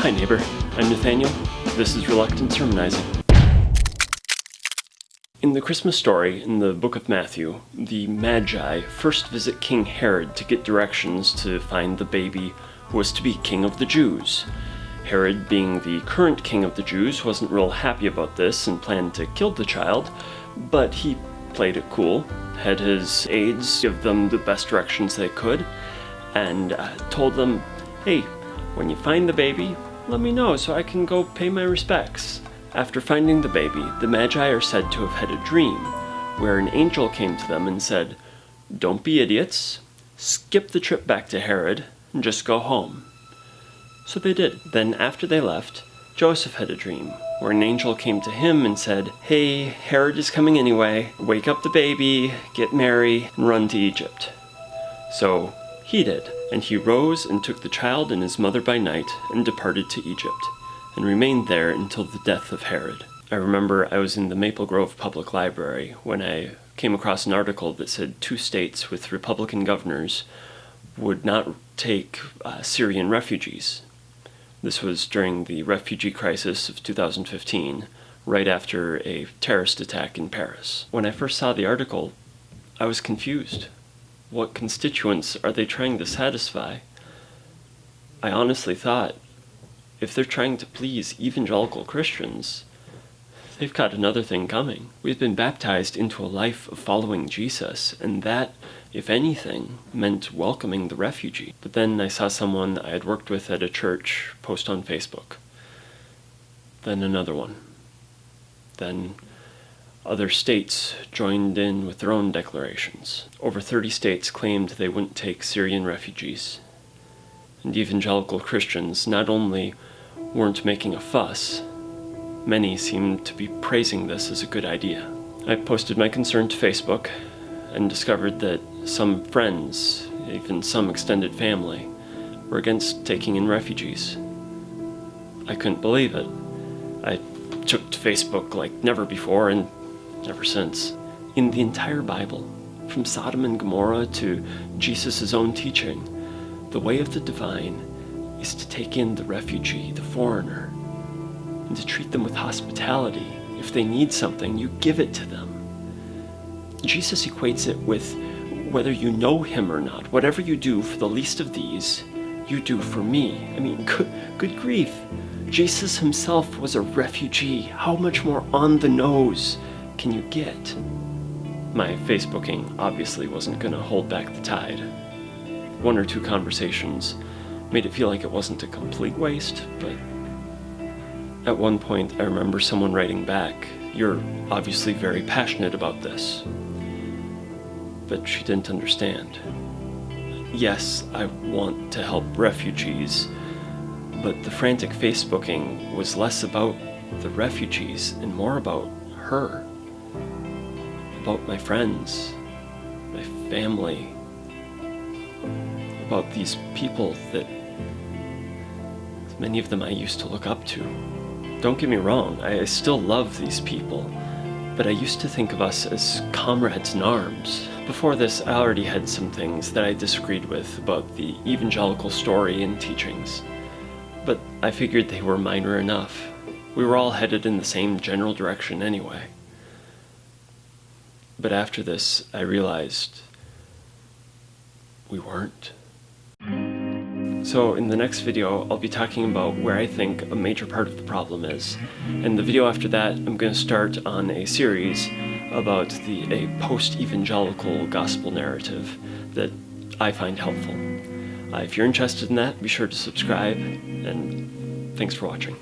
Hi neighbor, I'm Nathaniel. This is Reluctant Sermonizing. In the Christmas story in the book of Matthew, the Magi first visit King Herod to get directions to find the baby who was to be king of the Jews. Herod, being the current king of the Jews, wasn't real happy about this and planned to kill the child, but he played it cool, had his aides give them the best directions they could, and told them, hey, when you find the baby, let me know so I can go pay my respects. After finding the baby, the Magi are said to have had a dream, where an angel came to them and said, don't be idiots, skip the trip back to Herod, and just go home. So they did. Then after they left, Joseph had a dream, where an angel came to him and said, hey, Herod is coming anyway, wake up the baby, get Mary, and run to Egypt. So he did, and he rose and took the child and his mother by night and departed to Egypt, and remained there until the death of Herod. I remember I was in the Maple Grove Public Library when I came across an article that said 2 states with Republican governors would not take Syrian refugees. This was during the refugee crisis of 2015, right after a terrorist attack in Paris. When I first saw the article, I was confused. What constituents are they trying to satisfy? I honestly thought, if they're trying to please evangelical Christians, they've got another thing coming. We've been baptized into a life of following Jesus, and that, if anything, meant welcoming the refugee. But then I saw someone I had worked with at a church post on Facebook. Then another one. Then other states joined in with their own declarations. Over 30 states claimed they wouldn't take Syrian refugees. And evangelical Christians not only weren't making a fuss, many seemed to be praising this as a good idea. I posted my concern to Facebook and discovered that some friends, even some extended family, were against taking in refugees. I couldn't believe it. I took to Facebook like never before and never since. In the entire Bible, from Sodom and Gomorrah to Jesus' own teaching, the way of the divine is to take in the refugee, the foreigner, and to treat them with hospitality. If they need something, you give it to them. Jesus equates it with whether you know him or not. Whatever you do for the least of these, you do for me. I mean, good grief. Jesus himself was a refugee. How much more on the nose can you get? My Facebooking obviously wasn't going to hold back the tide. 1 or 2 conversations made it feel like it wasn't a complete waste, but at one point I remember someone writing back, "You're obviously very passionate about this." But she didn't understand. Yes, I want to help refugees, but the frantic Facebooking was less about the refugees and more about her, about my friends, my family, about these people that many of them I used to look up to. Don't get me wrong, I still love these people, but I used to think of us as comrades in arms. Before this, I already had some things that I disagreed with about the evangelical story and teachings, but I figured they were minor enough. We were all headed in the same general direction anyway. But after this, I realized we weren't. So in the next video, I'll be talking about where I think a major part of the problem is. And the video after that, I'm going to start on a series about a post-evangelical gospel narrative that I find helpful. If you're interested in that, be sure to subscribe, and thanks for watching.